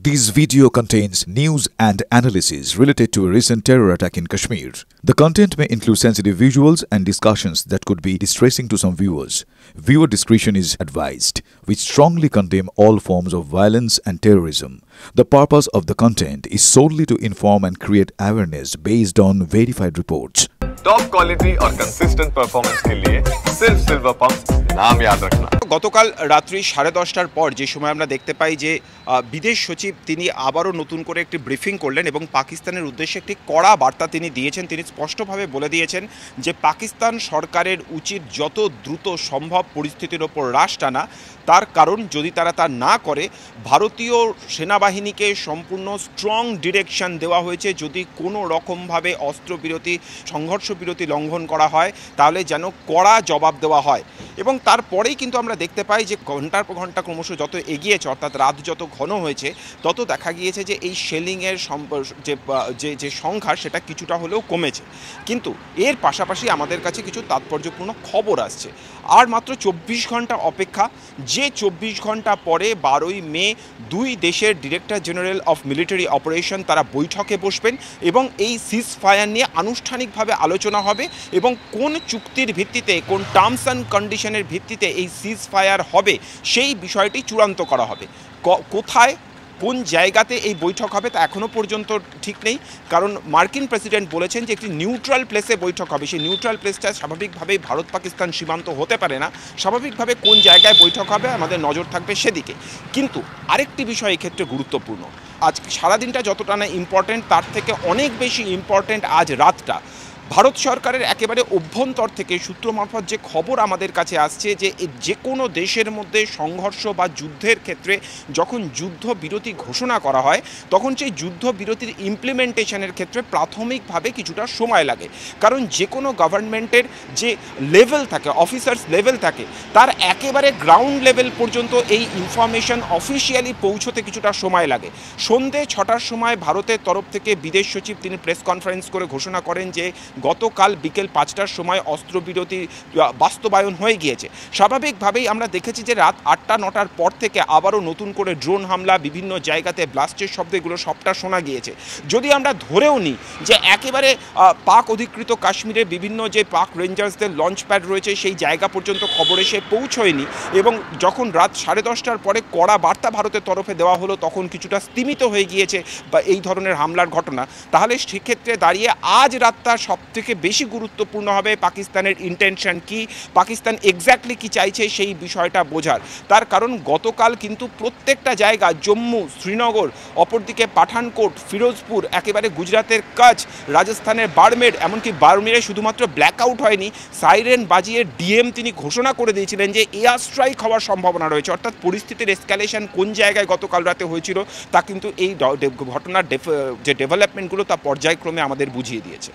This video contains news and analysis related to a recent terror attack in Kashmir. The content may include sensitive visuals and discussions that could be distressing to some viewers. Viewer discretion is advised. We strongly condemn all forms of violence and terrorism. The purpose of the content is solely to inform and create awareness based on verified reports. Top quality और consistent performance के लिए सिर्फ silver pump नाम याद रखना। গতকাল রাত্রি 10:30টার পর যে সময় আমরা দেখতে পাই যে বিদেশ সচিব তিনি আবারও নতুন করে একটি ব্রিফিং করলেন এবং পাকিস্তানের উদ্দেশ্যে একটি কড়া বার্তা তিনি দিয়েছেন। তিনি স্পষ্টভাবে বলে দিয়েছেন যে পাকিস্তান সরকারের উচিত যত দ্রুত সম্ভব পরিস্থিতির ওপর রাশ টানা, তার কারণ যদি তারা তা না করে ভারতীয় সেনাবাহিনীকে সম্পূর্ণ স্ট্রং ডিরেকশন দেওয়া হয়েছে, যদি কোনো রকমভাবে অস্ত্রবিরতি সংঘর্ষ বিরতি লঙ্ঘন করা হয় তাহলে যেন কড়া জবাব দেওয়া হয়। এবং তারপরেই কিন্তু আমরা দেখতে পাই যে ঘন্টার পর ঘন্টা ক্রমশ যত এগিয়েছে, অর্থাৎ রাত যত ঘন হয়েছে, তত দেখা গিয়েছে যে এই শেলিংয়ের যে সংখ্যা সেটা কিছুটা হলেও কমেছে। কিন্তু এর পাশাপাশি আমাদের কাছে কিছু তাৎপর্যপূর্ণ খবর আসছে। আর মাত্র 24 ঘন্টা অপেক্ষা, যে 24 ঘন্টা পরে 12ই মে দুই দেশের director general of military operation তারা বৈঠকে বসবেন এবং এই সিজ ফায়ার নিয়ে আনুষ্ঠানিকভাবে আলোচনা হবে এবং কোন চুক্তির ভিত্তিতে, কোন টার্মস অ্যান্ড কন্ডিশনের ভিত্তিতে এই সিজ ফায়ার হবে সেই বিষয়টি চূড়ান্ত করা হবে। কোথায়, কোন জায়গাতে এই বৈঠক হবে তা এখনও পর্যন্ত ঠিক নেই, কারণ মার্কিন প্রেসিডেন্ট বলেছেন যে একটি নিউট্রাল প্লেসে বৈঠক হবে। সেই নিউট্রাল প্লেসটা স্বাভাবিকভাবেই ভারত পাকিস্তান সীমান্ত হতে পারে না। স্বাভাবিকভাবে কোন জায়গায় বৈঠক হবে আমাদের নজর থাকবে সেদিকে। কিন্তু আরেকটি বিষয় এক্ষেত্রে গুরুত্বপূর্ণ, আজ সারাদিনটা যতটা না ইম্পর্টেন্ট তার থেকে অনেক বেশি ইম্পর্টেন্ট আজ রাতটা। ভারত সরকারের একেবারে অভ্যন্তর থেকে সূত্র মারফত যে খবর আমাদের কাছে আসছে যে কোনো দেশের মধ্যে সংঘর্ষ বা যুদ্ধের ক্ষেত্রে যখন যুদ্ধবিরতি ঘোষণা করা হয় তখন সেই যুদ্ধবিরতির ইমপ্লিমেন্টেশনের ক্ষেত্রে প্রাথমিকভাবে কিছুটা সময় লাগে, কারণ যে কোনো গভর্নমেন্টের যে লেভেল থাকে, অফিসার্স লেভেল থাকে, তার একেবারে গ্রাউন্ড লেভেল পর্যন্ত এই ইনফরমেশন অফিসিয়ালি পৌঁছতে কিছুটা সময় লাগে। সন্ধে 6টার সময় ভারতের তরফ থেকে বিদেশ সচিব তিনি প্রেস কনফারেন্স করে ঘোষণা করেন যে গতকাল বিকেল 5টার সময় অস্ত্রবিরতি বাস্তবায়ন হয়ে গিয়েছে। স্বাভাবিকভাবেই আমরা দেখেছি যে রাত 8টা-9টার পর থেকে আবারও নতুন করে ড্রোন হামলা, বিভিন্ন জায়গাতে ব্লাস্টের শব্দ, এগুলো সবটা শোনা গিয়েছে। যদি আমরা ধরেও নিই যে একেবারে পাক অধিকৃত কাশ্মীরে বিভিন্ন যে পাক রেঞ্জার্সদের লঞ্চ প্যাড রয়েছে সেই জায়গা পর্যন্ত খবর এসে পৌঁছয়নি এবং যখন রাত 10:30টার পরে কড়া বার্তা ভারতের তরফে দেওয়া হলো তখন কিছুটা স্তিমিত হয়ে গিয়েছে বা এই ধরনের হামলার ঘটনা, তাহলে সেক্ষেত্রে দাঁড়িয়ে আজ রাতটা থেকে বেশি গুরুত্বপূর্ণ হবে পাকিস্তানের ইন্টেনশন কি, পাকিস্তান এক্স্যাক্টলি কি চাইছে সেই বিষয়টা বোঝার। তার কারণ গতকাল কিন্তু প্রত্যেকটা জায়গা, জম্মু, শ্রীনগর, অপরদিকে পাঠানকোট, ফিরোজপুর, একেবারে গুজরাতের কচ্ছ, রাজস্থানের বাড়মের, এমনকি বাড়মেরে শুধুমাত্র ব্ল্যাকআউট হয়নি, সাইরেন বাজিয়ে ডিএম তিনি ঘোষণা করে দিয়েছিলেন যে এয়ার স্ট্রাইক হওয়ার সম্ভাবনা রয়েছে। অর্থাৎ পরিস্থিতির এসকালেশন কোন জায়গায় গতকাল রাতে হয়েছিল তা কিন্তু এই ঘটনার যে ডেভেলপমেন্টগুলো তা পর্যায়ক্রমে আমাদের বুঝিয়ে দিয়েছে।